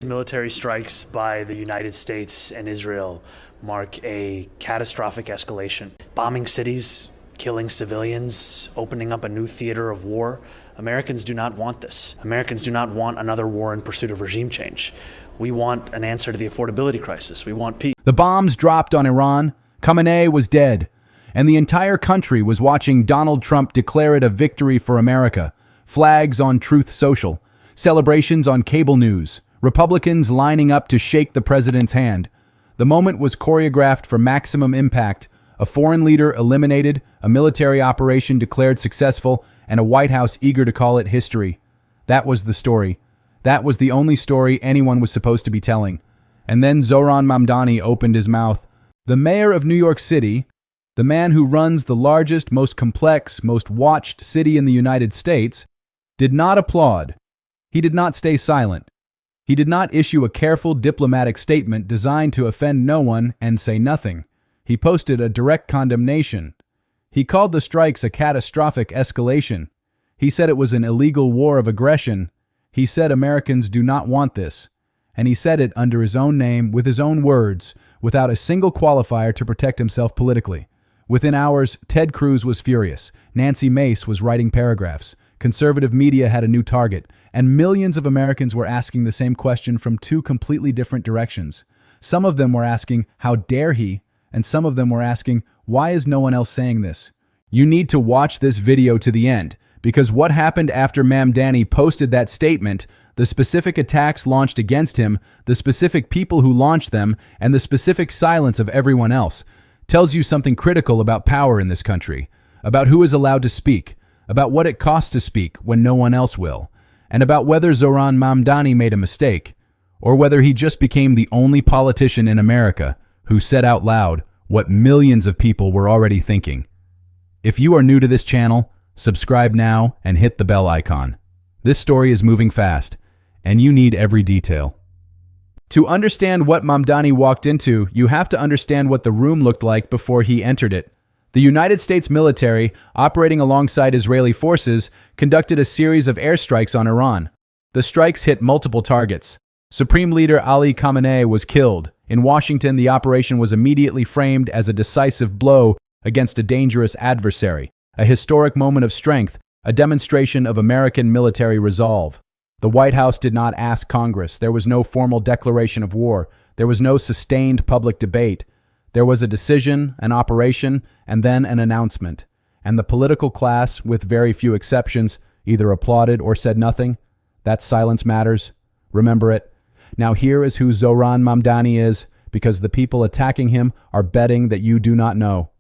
Military strikes by the United States and Israel mark a catastrophic escalation. Bombing cities, killing civilians, opening up a new theater of war. Americans do not want this. Americans do not want another war in pursuit of regime change. We want an answer to the affordability crisis. We want peace. The bombs dropped on Iran, Khamenei was dead, and the entire country was watching Donald Trump declare it a victory for America. Flags on Truth Social, celebrations on cable news, Republicans lining up to shake the president's hand. The moment was choreographed for maximum impact. A foreign leader eliminated, a military operation declared successful, and a White House eager to call it history. That was the story. That was the only story anyone was supposed to be telling. And then Zohran Mamdani opened his mouth. The mayor of New York City, the man who runs the largest, most complex, most watched city in the United States, did not applaud. He did not stay silent. He did not issue a careful diplomatic statement designed to offend no one and say nothing. He posted a direct condemnation. He called the strikes a catastrophic escalation. He said it was an illegal war of aggression. He said Americans do not want this. And he said it under his own name, with his own words, without a single qualifier to protect himself politically. Within hours, Ted Cruz was furious. Nancy Mace was writing paragraphs. Conservative media had a new target, and millions of Americans were asking the same question from two completely different directions. Some of them were asking, how dare he? And some of them were asking, why is no one else saying this? You need to watch this video to the end, because what happened after Mamdani posted that statement, the specific attacks launched against him, the specific people who launched them, and the specific silence of everyone else, tells you something critical about power in this country, about who is allowed to speak, about what it costs to speak when no one else will, and about whether Zohran Mamdani made a mistake, or whether he just became the only politician in America who said out loud what millions of people were already thinking. If you are new to this channel, subscribe now and hit the bell icon. This story is moving fast, and you need every detail. To understand what Mamdani walked into, you have to understand what the room looked like before he entered it. The United States military, operating alongside Israeli forces, conducted a series of airstrikes on Iran. The strikes hit multiple targets. Supreme Leader Ali Khamenei was killed. In Washington, the operation was immediately framed as a decisive blow against a dangerous adversary, a historic moment of strength, a demonstration of American military resolve. The White House did not ask Congress. There was no formal declaration of war. There was no sustained public debate. There was a decision, an operation, and then an announcement. And the political class, with very few exceptions, either applauded or said nothing. That silence matters. Remember it. Now here is who Zohran Mamdani is, because the people attacking him are betting that you do not know.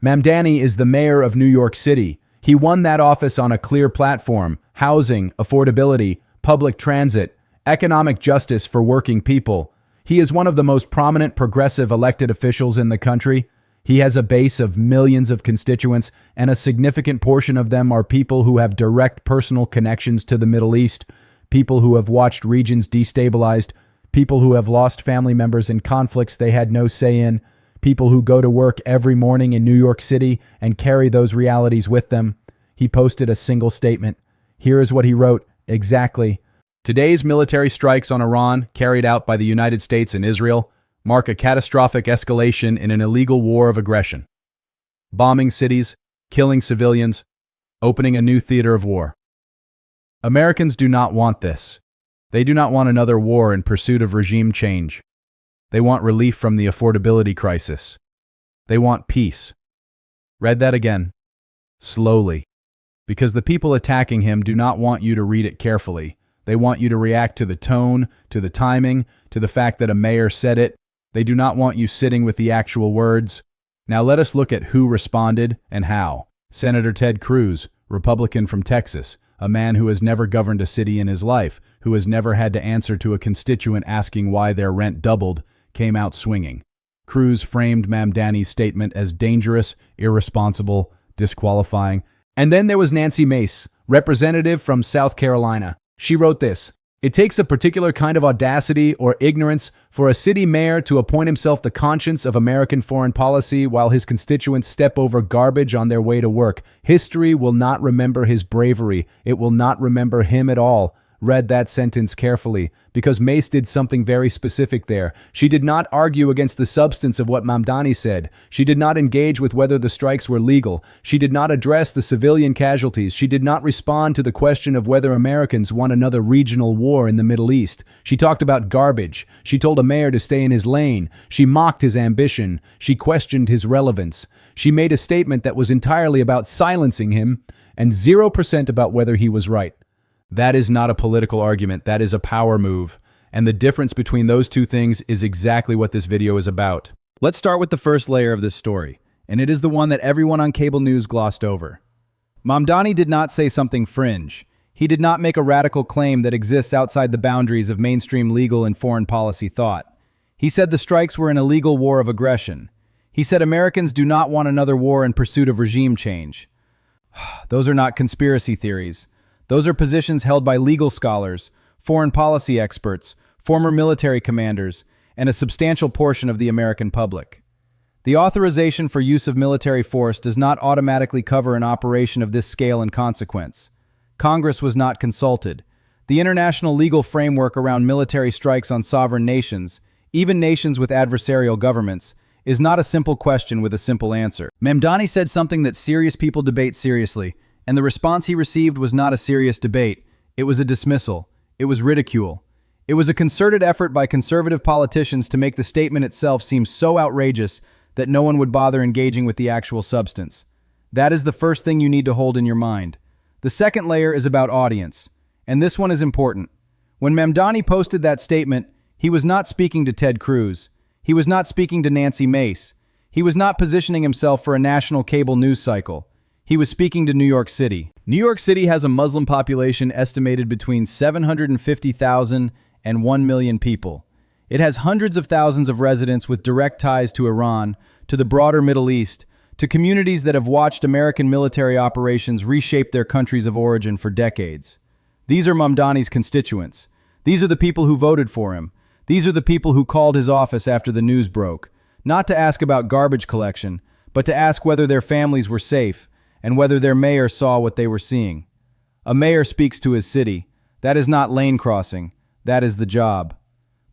Mamdani is the mayor of New York City. He won that office on a clear platform: housing, affordability, public transit, economic justice for working people. He is one of the most prominent progressive elected officials in the country. He has a base of millions of constituents, and a significant portion of them are people who have direct personal connections to the Middle East, people who have watched regions destabilized, people who have lost family members in conflicts they had no say in, people who go to work every morning in New York City and carry those realities with them. He posted a single statement. Here is what he wrote, exactly. Today's military strikes on Iran, carried out by the United States and Israel, mark a catastrophic escalation in an illegal war of aggression. Bombing cities, killing civilians, opening a new theater of war. Americans do not want this. They do not want another war in pursuit of regime change. They want relief from the affordability crisis. They want peace. Read that again, slowly, because the people attacking him do not want you to read it carefully. They want you to react to the tone, to the timing, to the fact that a mayor said it. They do not want you sitting with the actual words. Now let us look at who responded and how. Senator Ted Cruz, Republican from Texas, a man who has never governed a city in his life, who has never had to answer to a constituent asking why their rent doubled, came out swinging. Cruz framed Mamdani's statement as dangerous, irresponsible, disqualifying. And then there was Nancy Mace, representative from South Carolina. She wrote this: "It takes a particular kind of audacity or ignorance for a city mayor to appoint himself the conscience of American foreign policy while his constituents step over garbage on their way to work. History will not remember his bravery. It will not remember him at all. read that sentence carefully, because Mace did something very specific there. She did not argue against the substance of what Mamdani said. She did not engage with whether the strikes were legal. She did not address the civilian casualties. She did not respond to the question of whether Americans want another regional war in the Middle East. She talked about garbage. She told a mayor to stay in his lane. She mocked his ambition. She questioned his relevance. She made a statement that was entirely about silencing him and 0% about whether he was right. That is not a political argument. That is a power move. And the difference between those two things is exactly what this video is about. Let's start with the first layer of this story, and it is the one that everyone on cable news glossed over. Mamdani did not say something fringe. He did not make a radical claim that exists outside the boundaries of mainstream legal and foreign policy thought. He said the strikes were an illegal war of aggression. He said Americans do not want another war in pursuit of regime change. Those are not conspiracy theories. Those are positions held by legal scholars, foreign policy experts, former military commanders, and a substantial portion of the American public. The authorization for use of military force does not automatically cover an operation of this scale and consequence. Congress was not consulted. The international legal framework around military strikes on sovereign nations, even nations with adversarial governments, is not a simple question with a simple answer. Mamdani said something that serious people debate seriously, and the response he received was not a serious debate. It was a dismissal. It was ridicule. It was a concerted effort by conservative politicians to make the statement itself seem so outrageous that no one would bother engaging with the actual substance. That is the first thing you need to hold in your mind. The second layer is about audience, and this one is important. When Mamdani posted that statement, he was not speaking to Ted Cruz. He was not speaking to Nancy Mace. He was not positioning himself for a national cable news cycle. He was speaking to New York City. New York City has a Muslim population estimated between 750,000 and 1 million people. It has hundreds of thousands of residents with direct ties to Iran, to the broader Middle East, to communities that have watched American military operations reshape their countries of origin for decades. These are Mamdani's constituents. These are the people who voted for him. These are the people who called his office after the news broke, not to ask about garbage collection, but to ask whether their families were safe and whether their mayor saw what they were seeing. A mayor speaks to his city. That is not lane crossing. That is the job.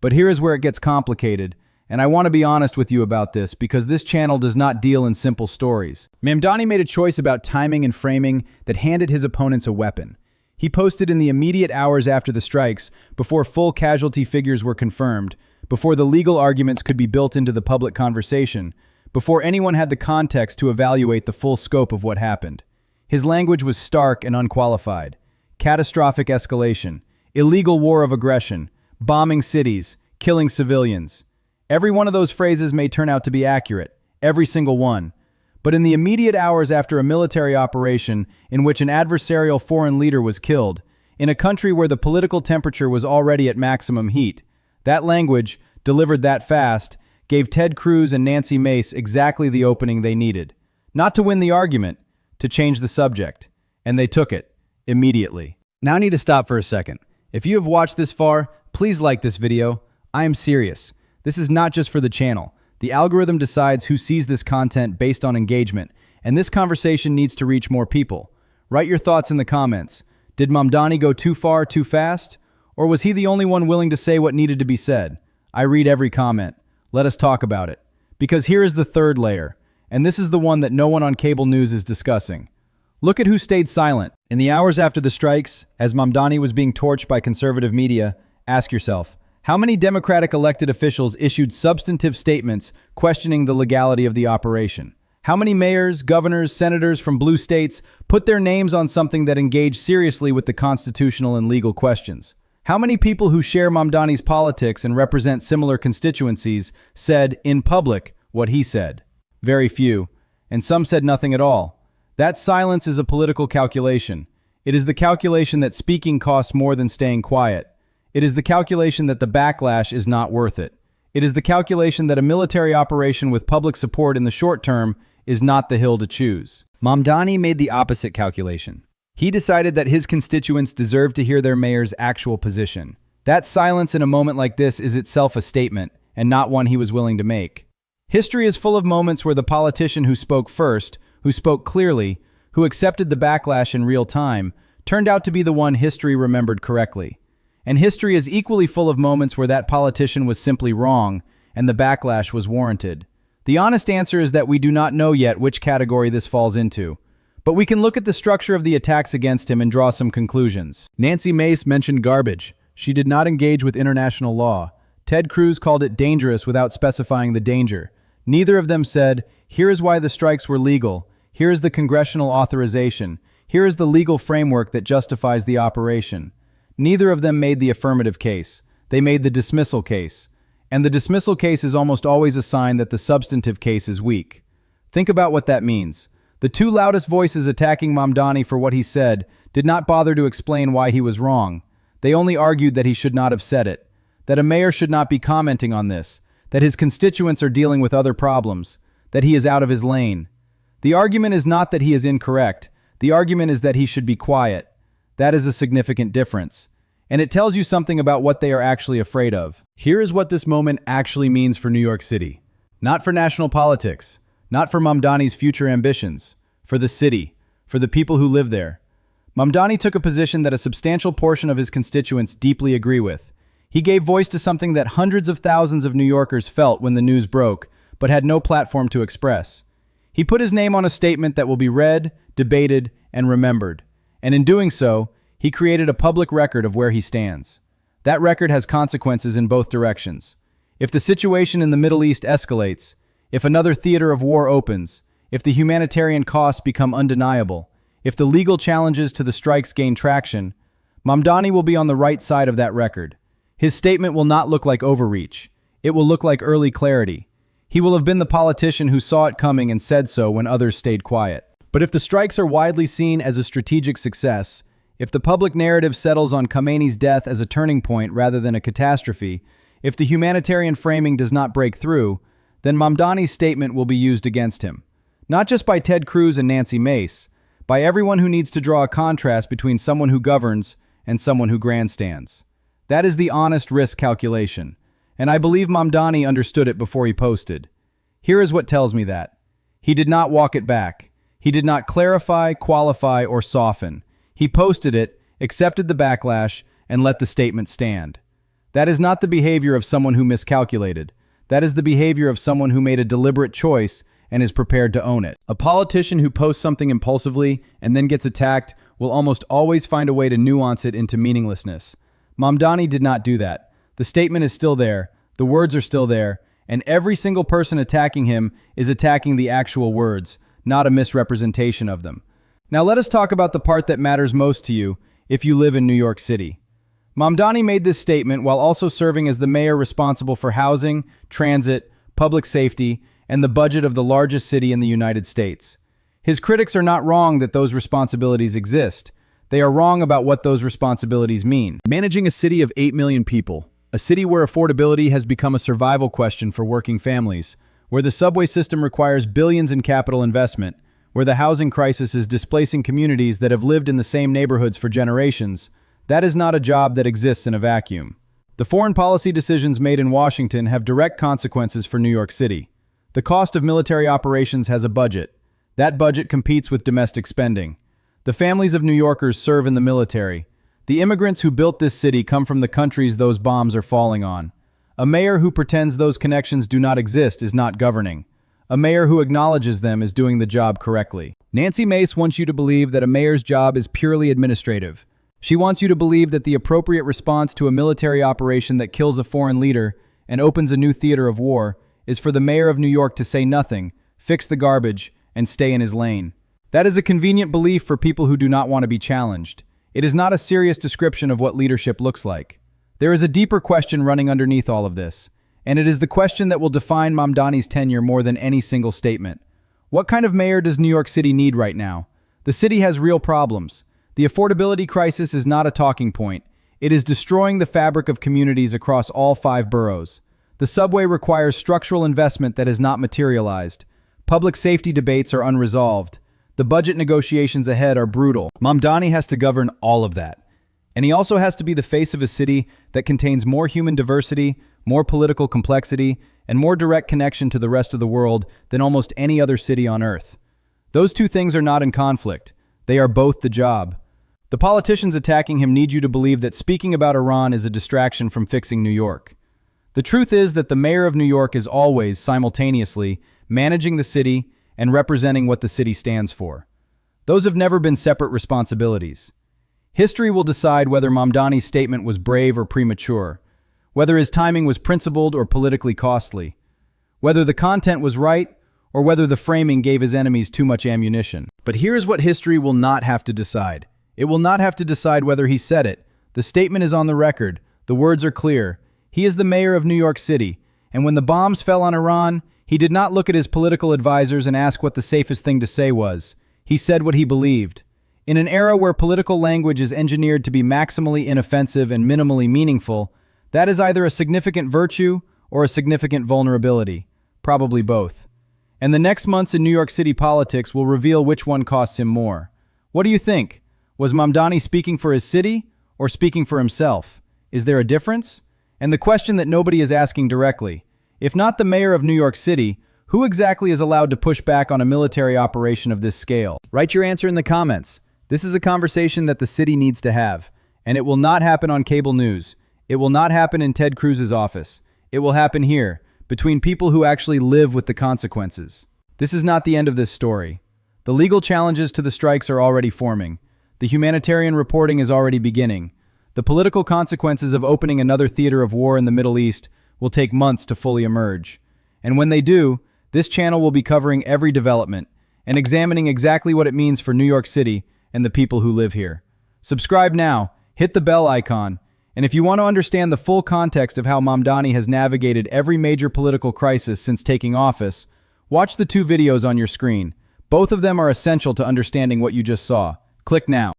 But here is where it gets complicated, and I want to be honest with you about this because this channel does not deal in simple stories. Mamdani made a choice about timing and framing that handed his opponents a weapon. He posted in the immediate hours after the strikes, before full casualty figures were confirmed, before the legal arguments could be built into the public conversation, before anyone had the context to evaluate the full scope of what happened. His language was stark and unqualified. Catastrophic escalation, illegal war of aggression, bombing cities, killing civilians. Every one of those phrases may turn out to be accurate, every single one. But in the immediate hours after a military operation in which an adversarial foreign leader was killed, in a country where the political temperature was already at maximum heat, that language, delivered that fast, gave Ted Cruz and Nancy Mace exactly the opening they needed. Not to win the argument, to change the subject. And they took it, immediately. Now I need to stop for a second. If you have watched this far, please like this video. I am serious. This is not just for the channel. The algorithm decides who sees this content based on engagement, and this conversation needs to reach more people. Write your thoughts in the comments. Did Mamdani go too far, too fast? Or was he the only one willing to say what needed to be said? I read every comment. Let us talk about it. Because here is the third layer, and this is the one that no one on cable news is discussing. Look at who stayed silent. In the hours after the strikes, as Mamdani was being torched by conservative media, ask yourself, how many Democratic elected officials issued substantive statements questioning the legality of the operation? How many mayors, governors, senators from blue states put their names on something that engaged seriously with the constitutional and legal questions? How many people who share Mamdani's politics and represent similar constituencies said, in public, what he said? Very few, and some said nothing at all. That silence is a political calculation. It is the calculation that speaking costs more than staying quiet. It is the calculation that the backlash is not worth it. It is the calculation that a military operation with public support in the short term is not the hill to choose. Mamdani made the opposite calculation. He decided that his constituents deserved to hear their mayor's actual position. That silence in a moment like this is itself a statement, and not one he was willing to make. History is full of moments where the politician who spoke first, who spoke clearly, who accepted the backlash in real time, turned out to be the one history remembered correctly. And history is equally full of moments where that politician was simply wrong and the backlash was warranted. The honest answer is that we do not know yet which category this falls into. But we can look at the structure of the attacks against him and draw some conclusions. Nancy Mace mentioned garbage. She did not engage with international law. Ted Cruz called it dangerous without specifying the danger. Neither of them said, here is why the strikes were legal. Here is the congressional authorization. Here is the legal framework that justifies the operation. Neither of them made the affirmative case. They made the dismissal case. And the dismissal case is almost always a sign that the substantive case is weak. Think about what that means. The two loudest voices attacking Mamdani for what he said did not bother to explain why he was wrong. They only argued that he should not have said it, that a mayor should not be commenting on this, that his constituents are dealing with other problems, that he is out of his lane. The argument is not that he is incorrect. The argument is that he should be quiet. That is a significant difference. And it tells you something about what they are actually afraid of. Here is what this moment actually means for New York City. Not for national politics, not for Mamdani's future ambitions, for the city, for the people who live there. Mamdani took a position that a substantial portion of his constituents deeply agree with. He gave voice to something that hundreds of thousands of New Yorkers felt when the news broke, but had no platform to express. He put his name on a statement that will be read, debated, and remembered. And in doing so, he created a public record of where he stands. That record has consequences in both directions. If the situation in the Middle East escalates, if another theater of war opens, if the humanitarian costs become undeniable, if the legal challenges to the strikes gain traction, Mamdani will be on the right side of that record. His statement will not look like overreach. It will look like early clarity. He will have been the politician who saw it coming and said so when others stayed quiet. But if the strikes are widely seen as a strategic success, if the public narrative settles on Khamenei's death as a turning point rather than a catastrophe, if the humanitarian framing does not break through, then Mamdani's statement will be used against him. Not just by Ted Cruz and Nancy Mace, by everyone who needs to draw a contrast between someone who governs and someone who grandstands. That is the honest risk calculation, and I believe Mamdani understood it before he posted. Here is what tells me that. He did not walk it back. He did not clarify, qualify, or soften. He posted it, accepted the backlash, and let the statement stand. That is not the behavior of someone who miscalculated. That is the behavior of someone who made a deliberate choice and is prepared to own it. A politician who posts something impulsively and then gets attacked will almost always find a way to nuance it into meaninglessness. Mamdani did not do that. The statement is still there, the words are still there, and every single person attacking him is attacking the actual words, not a misrepresentation of them. Now let us talk about the part that matters most to you if you live in New York City. Mamdani made this statement while also serving as the mayor responsible for housing, transit, public safety, and the budget of the largest city in the United States. His critics are not wrong that those responsibilities exist. They are wrong about what those responsibilities mean. Managing a city of 8 million people, a city where affordability has become a survival question for working families, where the subway system requires billions in capital investment, where the housing crisis is displacing communities that have lived in the same neighborhoods for generations, that is not a job that exists in a vacuum. The foreign policy decisions made in Washington have direct consequences for New York City. The cost of military operations has a budget. That budget competes with domestic spending. The families of New Yorkers serve in the military. The immigrants who built this city come from the countries those bombs are falling on. A mayor who pretends those connections do not exist is not governing. A mayor who acknowledges them is doing the job correctly. Nancy Mace wants you to believe that a mayor's job is purely administrative. She wants you to believe that the appropriate response to a military operation that kills a foreign leader and opens a new theater of war is for the mayor of New York to say nothing, fix the garbage, and stay in his lane. That is a convenient belief for people who do not want to be challenged. It is not a serious description of what leadership looks like. There is a deeper question running underneath all of this, and it is the question that will define Mamdani's tenure more than any single statement. What kind of mayor does New York City need right now? The city has real problems. The affordability crisis is not a talking point. It is destroying the fabric of communities across all 5 boroughs. The subway requires structural investment that has not materialized. Public safety debates are unresolved. The budget negotiations ahead are brutal. Mamdani has to govern all of that. And he also has to be the face of a city that contains more human diversity, more political complexity, and more direct connection to the rest of the world than almost any other city on Earth. Those two things are not in conflict. They are both the job. The politicians attacking him need you to believe that speaking about Iran is a distraction from fixing New York. The truth is that the mayor of New York is always, simultaneously, managing the city and representing what the city stands for. Those have never been separate responsibilities. History will decide whether Mamdani's statement was brave or premature, whether his timing was principled or politically costly, whether the content was right or whether the framing gave his enemies too much ammunition. But here's what history will not have to decide. It will not have to decide whether he said it. The statement is on the record. The words are clear. He is the mayor of New York City, and when the bombs fell on Iran, he did not look at his political advisors and ask what the safest thing to say was. He said what he believed. In an era where political language is engineered to be maximally inoffensive and minimally meaningful, that is either a significant virtue or a significant vulnerability. Probably both. And the next months in New York City politics will reveal which one costs him more. What do you think? Was Mamdani speaking for his city or speaking for himself? Is there a difference? And the question that nobody is asking directly, if not the mayor of New York City, who exactly is allowed to push back on a military operation of this scale? Write your answer in the comments. This is a conversation that the city needs to have, and it will not happen on cable news. It will not happen in Ted Cruz's office. It will happen here, between people who actually live with the consequences. This is not the end of this story. The legal challenges to the strikes are already forming. The humanitarian reporting is already beginning. The political consequences of opening another theater of war in the Middle East will take months to fully emerge. And when they do, this channel will be covering every development and examining exactly what it means for New York City and the people who live here. Subscribe now, hit the bell icon, and if you want to understand the full context of how Mamdani has navigated every major political crisis since taking office, watch the two videos on your screen. Both of them are essential to understanding what you just saw. Click now.